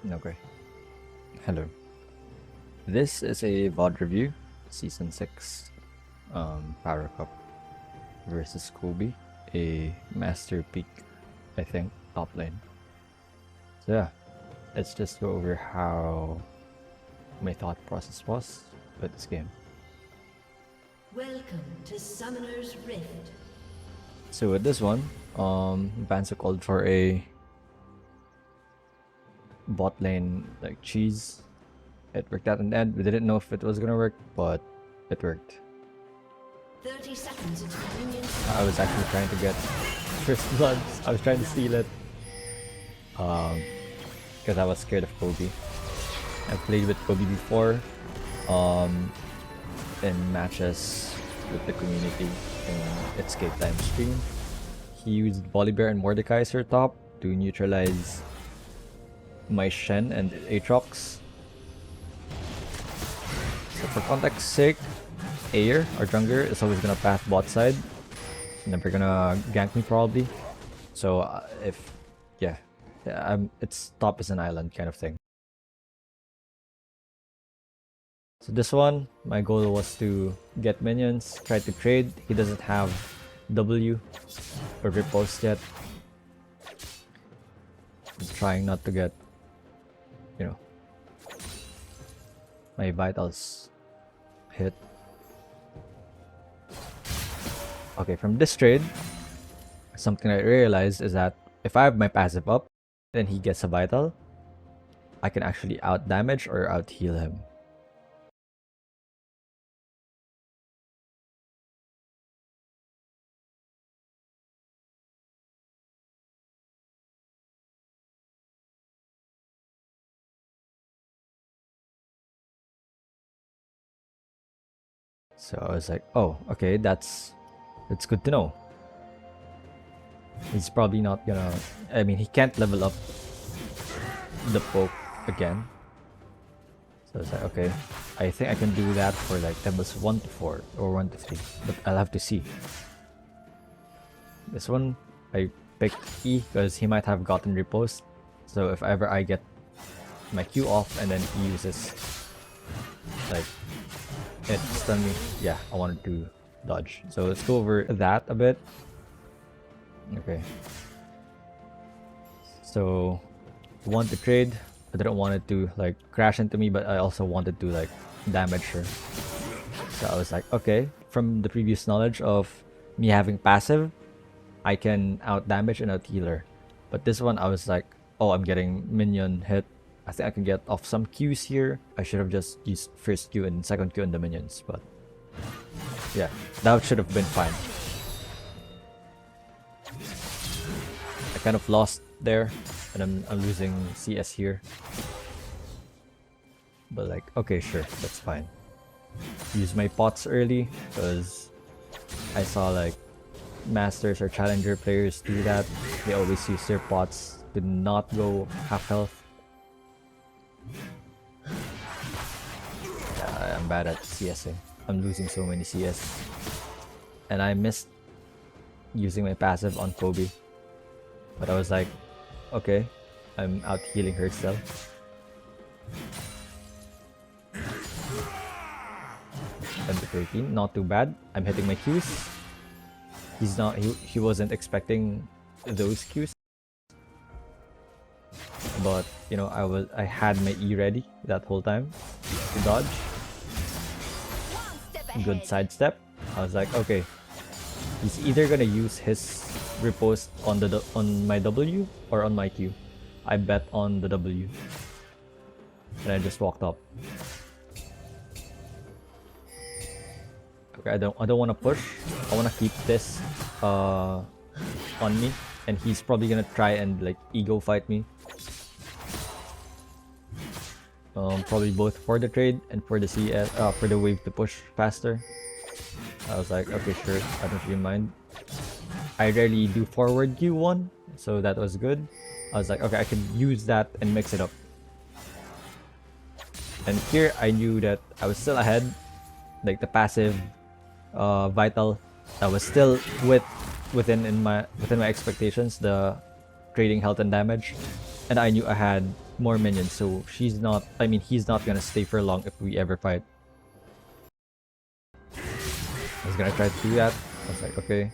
Okay. Hello. This is a VOD review, Season 6, Paru Cup versus Kobe, a Master Peak, I think, top lane. So yeah, let's just go over how my thought process was with this game. Welcome to Summoner's Rift. So with this one, Banzo called for a bot lane like cheese. It worked out in the end. We didn't know if it was gonna work, but it worked. 30 seconds until minions. I was actually trying to get first blood. I was trying to steal it. Because I was scared of Kobe. I've played with Kobe before. In matches with the community in Escape Time stream. He used Volibear and Mordekaiser top to neutralize my Shen and Aatrox. So for context's sake, Ayer, our jungler, is always gonna path bot side. Never gonna gank me probably. So it's top as an island kind of thing. So this one, my goal was to get minions, try to trade. He doesn't have W or riposte yet. I'm trying not to get, my vitals hit. Okay, from this trade, something I realized is that if I have my passive up, then he gets a vital, I can actually out damage or out heal him. So I was like, oh, okay, that's good to know. He's probably not gonna, I mean, he can't level up the poke again. So it's like, okay, I think I can do that for like levels 1 to 4 or 1 to 3, but I'll have to see. This one, I picked E because he might have gotten riposte. So if ever I get my Q off and then he uses like it stun me, yeah, I wanted to dodge. So let's go over that a bit. Okay. So want to trade. I didn't want it to like crash into me, but I also wanted to like damage her. So I was like, okay, from the previous knowledge of me having passive, I can out damage and out heal her. But this one I was like, oh, I'm getting minion hit. I think I can get off some Qs here. I should have just used first Q and second Q on the minions, but yeah, that should have been fine. I kind of lost there, and I'm losing CS here. But like, okay, sure, that's fine. Use my pots early, because I saw like masters or challenger players do that. They always use their pots to not go half health. Yeah, I'm bad at CSing. I'm losing so many CS. And I missed using my passive on Kobe. But I was like, okay, I'm out healing her still. And the 13, not too bad. I'm hitting my Qs. He wasn't expecting those Qs. But you know, I had my E ready that whole time to dodge. Good sidestep. I was like, okay, he's either gonna use his riposte on my W or on my Q. I bet on the W, and I just walked up. Okay, I don't want to push. I want to keep this on me, and he's probably gonna try and like ego fight me. Probably both for the trade and for the CS, for the wave to push faster. I was like, okay, sure, I don't really mind. I rarely do forward Q1, so that was good. I was like, okay, I can use that and mix it up. And here I knew that I was still ahead, like the passive vital that was still within my expectations, the trading health and damage, and I knew I had more minions, so he's not gonna stay for long if we ever fight. I was gonna try to do that. I was like, okay,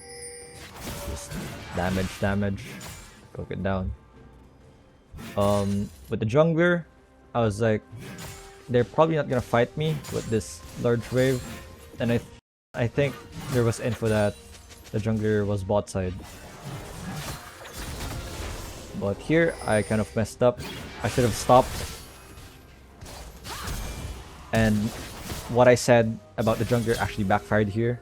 just damage, poke it down. With the jungler, I was like, they're probably not gonna fight me with this large wave, and I think there was info that the jungler was bot side. But here, I kind of messed up. I should have stopped. And what I said about the jungler actually backfired here.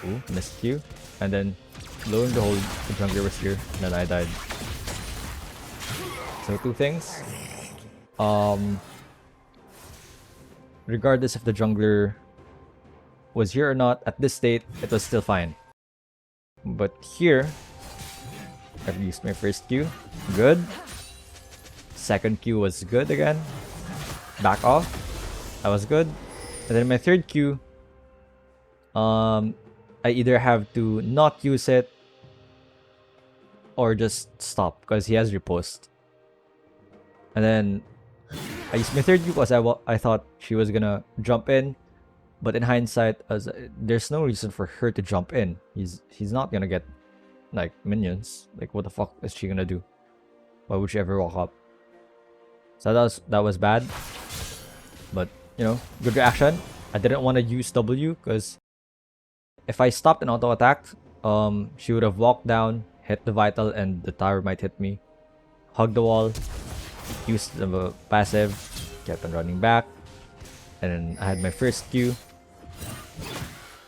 Ooh, missed Q. And then, lo and behold, the jungler was here, and then I died. So two things. Regardless if the jungler was here or not, at this state, it was still fine. But here, I've used my first Q. Good. Second Q was good again. Back off. That was good. And then my third Q, I either have to not use it or just stop because he has riposte. And then I used my third Q because I thought she was gonna jump in. But in hindsight, there's no reason for her to jump in. He's not gonna get like minions. Like what the fuck is she gonna do? Why would she ever walk up? So that was bad. But you know, good reaction. I didn't want to use W because if I stopped and auto attacked, she would have walked down, hit the vital, and the tower might hit me. Hug the wall, used the passive, kept on running back, and then I had my first Q.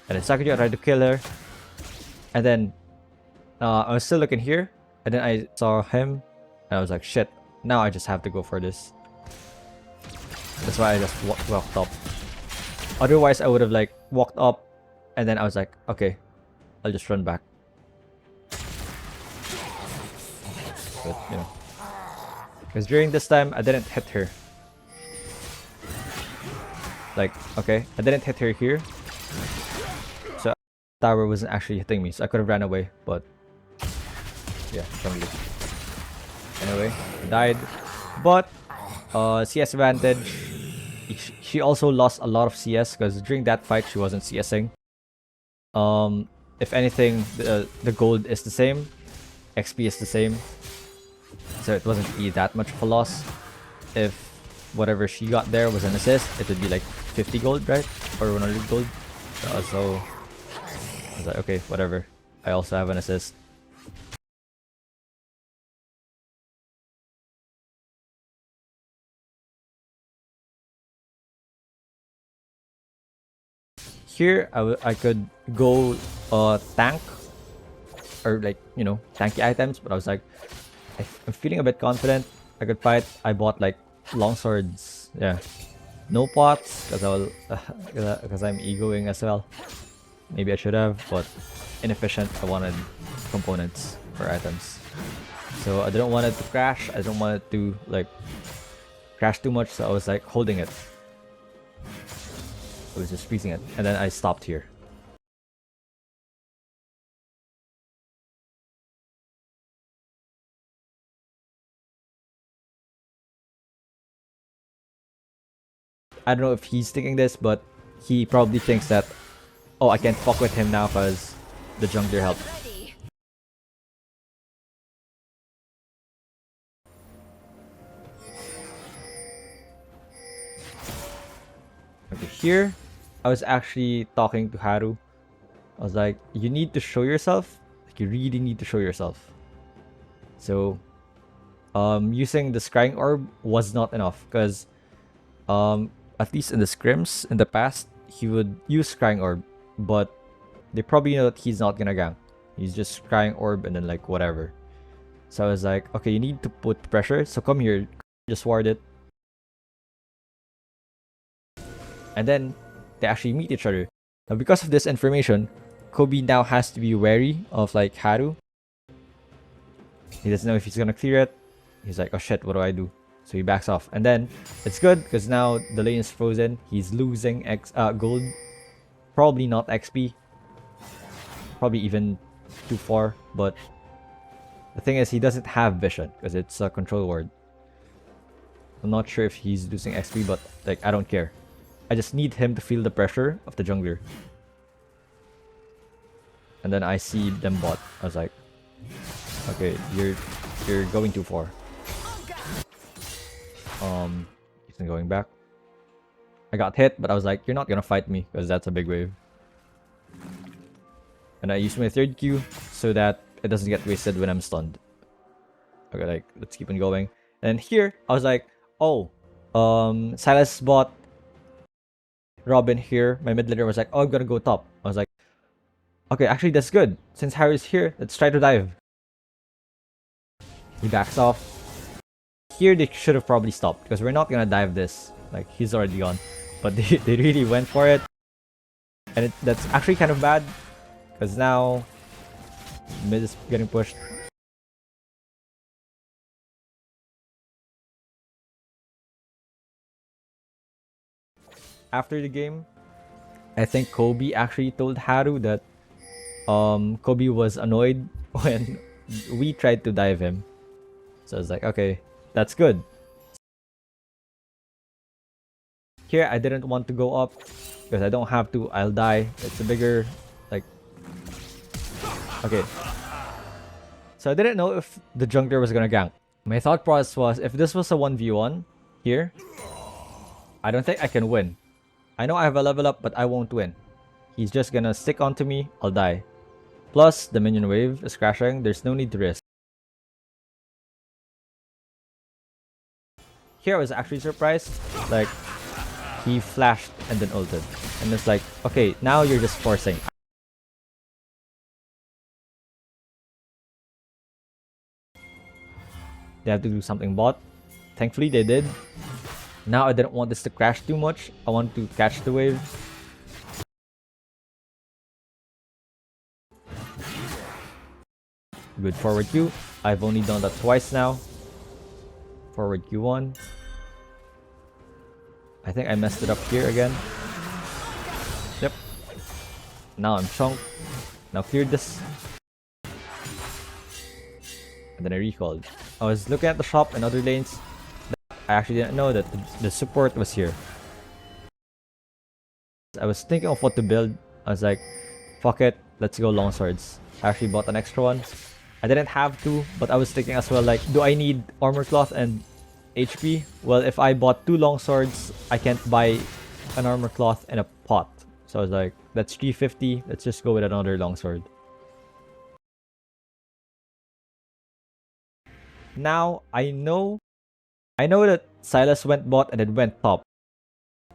And then second Q, I tried to kill her. And then I was still looking here, and then I saw him, and I was like, shit, now I just have to go for this. That's why I just walked up. Otherwise, I would have like walked up, and then I was like, okay, I'll just run back. But, you know. Because during this time, I didn't hit her. Like, okay, I didn't hit her here. So, tower wasn't actually hitting me, so I could have ran away, but yeah, probably. Anyway, I died. But, CS advantage. She also lost a lot of CS because during that fight, she wasn't CSing. If anything, the gold is the same. XP is the same. So it wasn't really that much of a loss. If whatever she got there was an assist, it would be like 50 gold, right? Or 100 gold. So I was like, okay, whatever. I also have an assist. Here, I could go tank or like, you know, tanky items, but I was like, I'm feeling a bit confident. I could fight. I bought like long swords. Yeah, no pots because I'm egoing as well. Maybe I should have, but inefficient. I wanted components for items, so I didn't want it to crash. I didn't want it to like crash too much, so I was like holding it. I was just freezing it, and then I stopped here. I don't know if he's thinking this, but he probably thinks that, oh, I can't fuck with him now because the jungler helped. Okay, here, I was actually talking to Haru. I was like, you need to show yourself. Like, you really need to show yourself. So, using the scrying orb was not enough because, at least in the scrims in the past, he would use scrying orb, but they probably know that he's not gonna gank. He's just scrying orb and then like whatever. So I was like, okay, you need to put pressure. So come here, just ward it. And then they actually meet each other. Now because of this information, Kobe now has to be wary of like Haru. He doesn't know if he's gonna clear it. He's like, oh shit, what do I do? So he backs off. And then it's good because now the lane is frozen. He's losing gold. Probably not XP. Probably even too far. But The thing is, he doesn't have vision because it's a control ward. I'm not sure if he's losing XP, but like I don't care. I just need him to feel the pressure of the jungler. And then I see them bot. I was like, okay, you're going too far. He's going back. I got hit, but I was like, you're not gonna fight me because that's a big wave. And I used my third Q so that it doesn't get wasted when I'm stunned. Okay, like let's keep on going. And here I was like, oh, Silas bought Robin here. My mid laner was like, oh, I'm gonna go top. I was like, okay, actually that's good. Since Harry's here, let's try to dive. He backs off. Here they should have probably stopped because we're not gonna dive this. Like he's already gone. But they really went for it. And that's actually kind of bad. Because now mid is getting pushed. After the game, I think Kobe actually told Haru that Kobe was annoyed when we tried to dive him. So I was like, okay, that's good. Here I didn't want to go up because I don't have to. I'll die. It's a bigger like. Okay. So I didn't know if the jungler was gonna gank. My thought process was if this was a 1v1 here, I don't think I can win. I know I have a level up, but I won't win. He's just gonna stick onto me, I'll die. Plus, the minion wave is crashing, there's no need to risk. Here I was actually surprised, like, he flashed and then ulted. And it's like, okay, now you're just forcing. They have to do something bot. Thankfully they did. Now I didn't want this to crash too much. I want to catch the wave. Good forward Q. I've only done that twice now. Forward Q1. I think I messed it up here again. Yep. Now I'm chunked. Now cleared this. And then I recalled. I was looking at the shop and other lanes. I actually didn't know that the support was here. I was thinking of what to build. I was like, fuck it, let's go longswords. I actually bought an extra one. I didn't have to, but I was thinking as well, like, do I need armor cloth and HP? Well, if I bought 2 longswords, I can't buy an armor cloth and a pot. So I was like, that's 350, let's just go with another longsword. Now, I know that Silas went bot and then went top.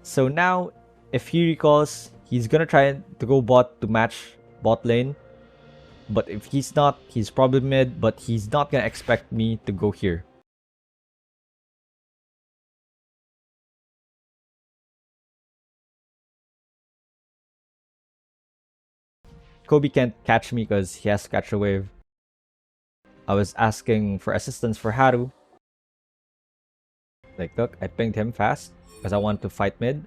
So now, if he recalls, he's gonna try to go bot to match bot lane. But if he's not, he's probably mid, but he's not gonna expect me to go here. Kobe can't catch me because he has to catch a wave. I was asking for assistance for Haru. Like, look, I pinged him fast because I want to fight mid.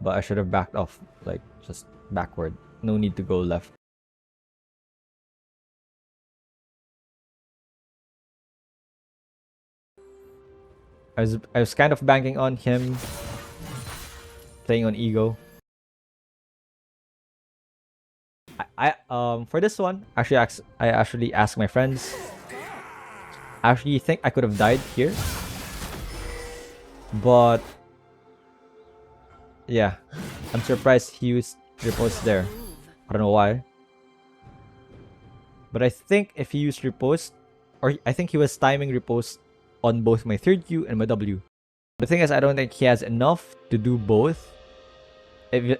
But I should have backed off, like, just backward. No need to go left. I was kind of banking on him playing on ego. For this one, I actually asked my friends. I actually think I could have died here. But yeah, I'm surprised he used riposte there. I don't know why. But I think if he used riposte, or I think he was timing riposte on both my third Q and my W. The thing is, I don't think he has enough to do both.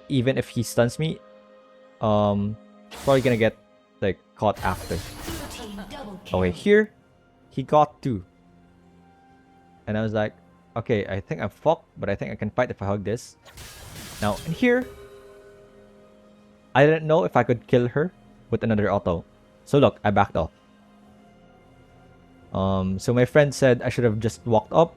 Even if he stuns me, probably gonna get like caught after. Okay, here he got 2, and I was like, okay, I think I'm fucked, but I think I can fight if I hug this. Now in here, I didn't know if I could kill her with another auto. So look, I backed off. So my friend said I should have just walked up,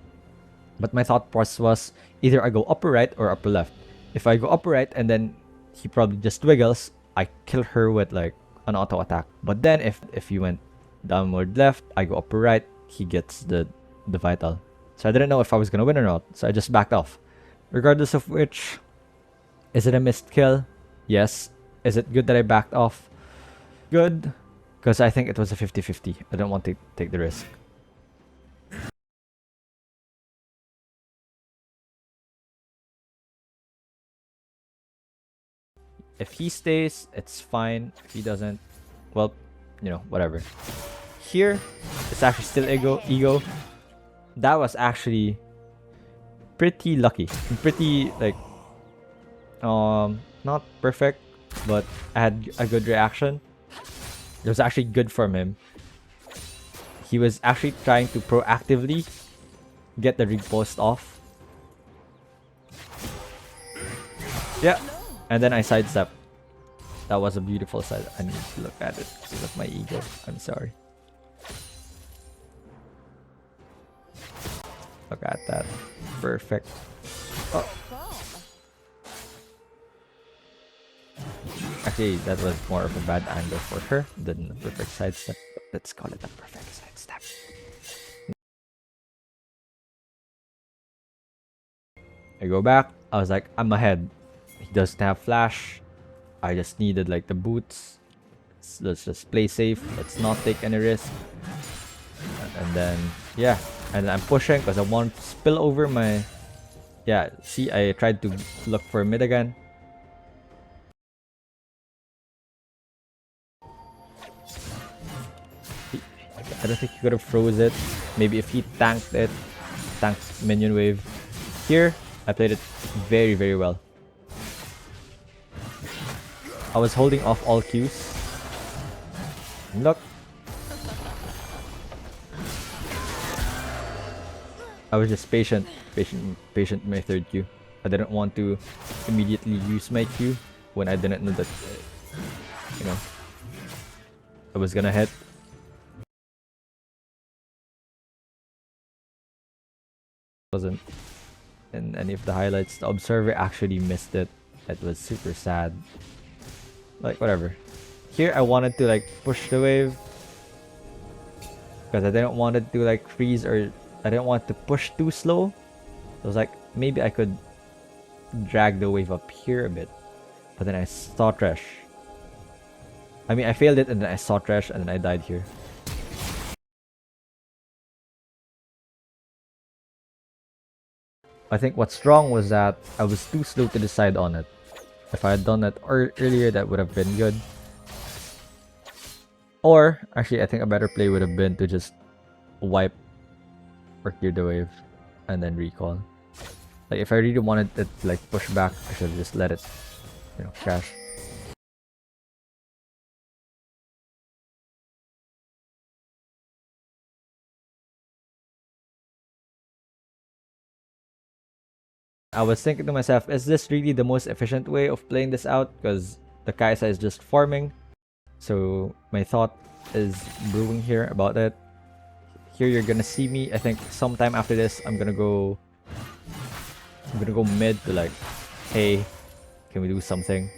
but my thought process was either I go upper right or upper left. If I go upper right and then he probably just wiggles, I kill her with like an auto attack. But then if he went downward left, I go upper right, he gets the vital. So I didn't know if I was gonna win or not, so I just backed off. Regardless of which, is it a missed kill? Yes. Is it good that I backed off? Good, because I think it was a 50-50. I don't want to take the risk. If he stays, it's fine. If he doesn't, well, you know, whatever. Here, it's actually still ego. That was actually pretty lucky. Pretty, like, not perfect, but I had a good reaction. It was actually good from him. He was actually trying to proactively get the riposte off. Yeah, and then I sidestep. That was a beautiful side. I need to look at it because of my ego. I'm sorry. Look at that. Perfect. Oh. Actually, that was more of a bad angle for her than a perfect sidestep. Let's call it a perfect sidestep. I go back. I was like, I'm ahead. He doesn't have flash. I just needed like the boots. Let's just play safe. Let's not take any risk. And then, yeah. And I'm pushing because I want to spill over my... Yeah, see, I tried to look for mid again. I don't think he could have froze it. Maybe if he tanked it, tanked minion wave. Here, I played it very, very well. I was holding off all Qs. And look. I was just patient my third Q. I didn't want to immediately use my Q when I didn't know that, you know, I was gonna hit. Wasn't in any of the highlights. The observer actually missed it. It was super sad. Like, whatever. Here, I wanted to like push the wave because I didn't want it to like freeze, or I didn't want to push too slow. So I was like, maybe I could drag the wave up here a bit. But then I saw Trash. I mean, I failed it and then I saw Trash and then I died here. I think what's wrong was that I was too slow to decide on it. If I had done that earlier, that would have been good. Or, actually, I think a better play would have been to just wipe or clear the wave and then recall. Like, if I really wanted it to like push back, I should have just let it, you know, crash. I was thinking to myself, is this really the most efficient way of playing this out? Because the Kaisa is just farming. So my thought is brewing here about it. Here you're gonna see me. I think sometime after this, I'm gonna go mid to like, hey, can we do something?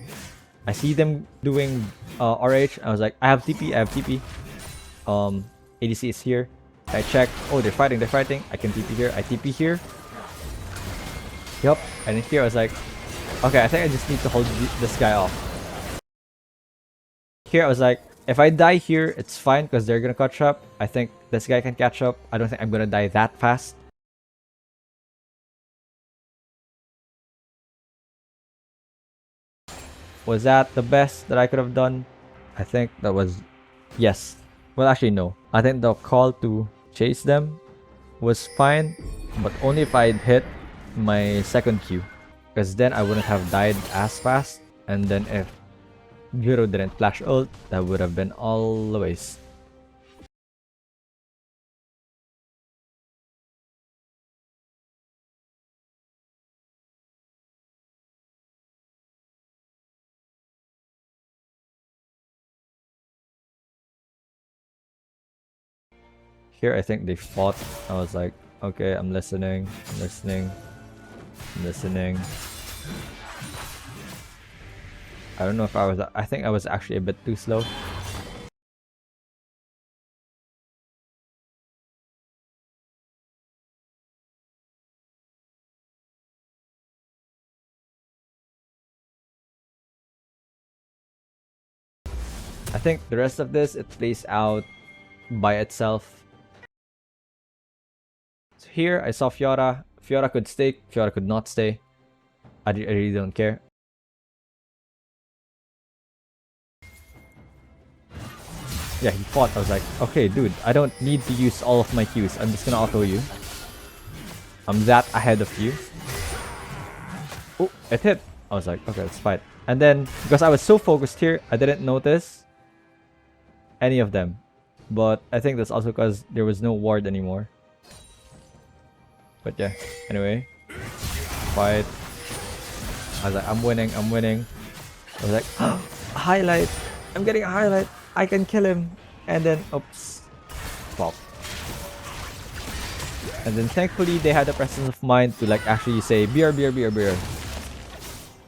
I see them doing RH. I was like, I have TP. ADC is here. I check. Oh, they're fighting. I can TP here. I TP here. Yup. And then here I was like, okay, I think I just need to hold this guy off. Here I was like, if I die here, it's fine because they're gonna catch up. I think this guy can catch up. I don't think I'm gonna die that fast. Was that the best that I could have done? I think that was... Yes. Well, actually, no. I think the call to chase them was fine, but only if I'd hit my second Q. Because then I wouldn't have died as fast. And then if Giro didn't flash ult, that would have been all the waste. Here, I think they fought. I was like, okay, I'm listening, I'm listening, I'm listening. I don't know if I think I was actually a bit too slow. I think the rest of this, it plays out by itself. So here, I saw Fiora. Fiora could stay, Fiora could not stay. I really don't care. Yeah, he fought. I was like, okay, dude, I don't need to use all of my Qs. I'm just gonna auto you. I'm that ahead of you. Oh, it hit. I was like, okay, let's fight. And then, because I was so focused here, I didn't notice any of them. But I think that's also because there was no ward anymore. But yeah, anyway. Fight. I was like, I'm winning, I'm winning. I was like, highlight. I'm getting a highlight. I can kill him. And then, oops. Pop. And then thankfully, they had the presence of mind to like actually say, beer, beer, beer, beer.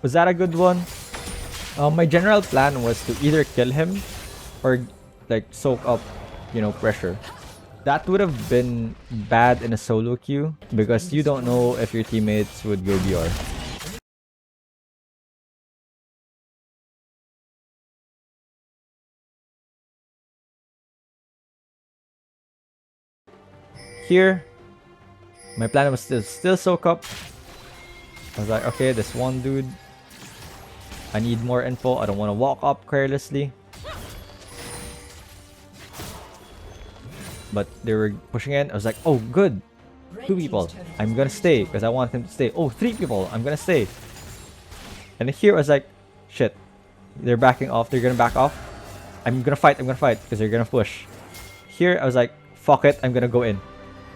Was that a good one? My general plan was to either kill him or like soak up, you know, pressure. That would have been bad in a solo queue because you don't know if your teammates would go BR. Here, my plan was to still soak up. I was like, okay, this one dude. I need more info. I don't want to walk up carelessly. But they were pushing in. I was like, oh, good. 2 people. I'm gonna stay because I want him to stay. Oh, 3 people. I'm gonna stay. And here I was like, shit. They're backing off. They're gonna back off. I'm gonna fight because they're gonna push. Here I was like, fuck it. I'm gonna go in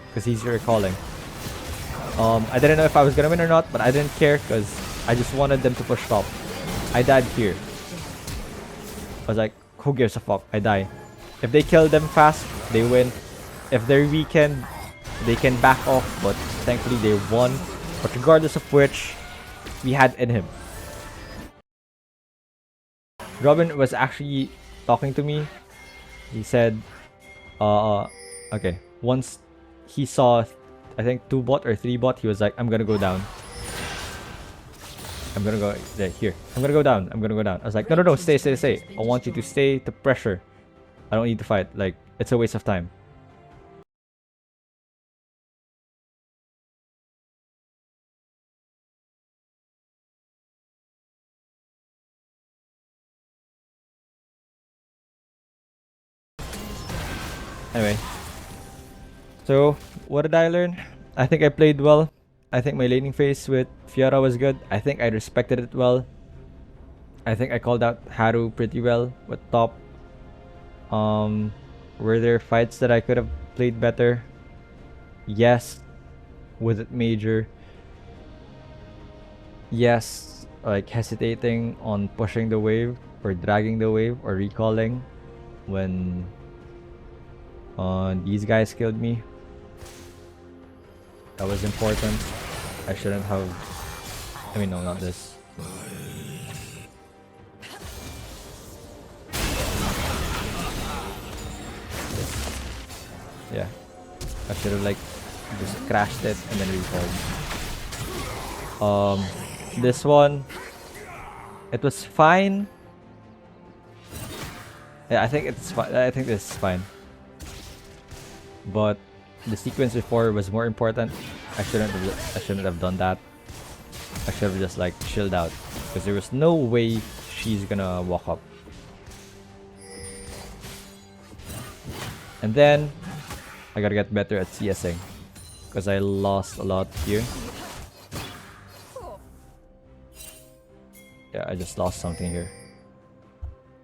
because he's recalling. I didn't know if I was gonna win or not, but I didn't care because I just wanted them to push top. I died here. I was like, who gives a fuck? I die. If they kill them fast, they win. If they're weakened, they can back off, but thankfully they won. But regardless of which, we had in him. Robin was actually talking to me. He said, okay, once he saw, I think 2 bot or 3 bot, he was like, I'm gonna go down. I'm gonna go here. I'm gonna go down. I'm gonna go down. I was like, no, no, no, stay, stay, stay. I want you to stay to pressure. I don't need to fight. Like, it's a waste of time. Anyway. So, what did I learn? I think I played well. I think my laning phase with Fiora was good. I think I respected it well. I think I called out Haru pretty well with top. Were there fights that I could have played better? Yes. Was it major? Yes. Like hesitating on pushing the wave or dragging the wave or recalling when these guys killed me. That was important. I shouldn't have. I mean, no, not this. Yeah. I should have like just crashed it and then recalled. This one, it was fine. Yeah, I think it's fine. I think this is fine. But the sequence before was more important. I shouldn't have done that. I should have just like chilled out because there was no way she's gonna walk up. And then I gotta get better at CSing because I lost a lot here. Yeah, I just lost something here.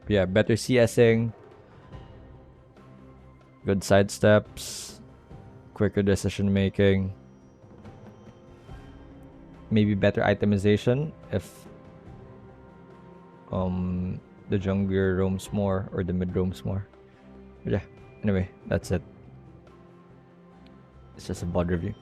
But yeah, better CSing, good side steps, quicker decision making, maybe better itemization if the jungler roams more or the mid roams more. But yeah, anyway, that's it. It's just a bod review.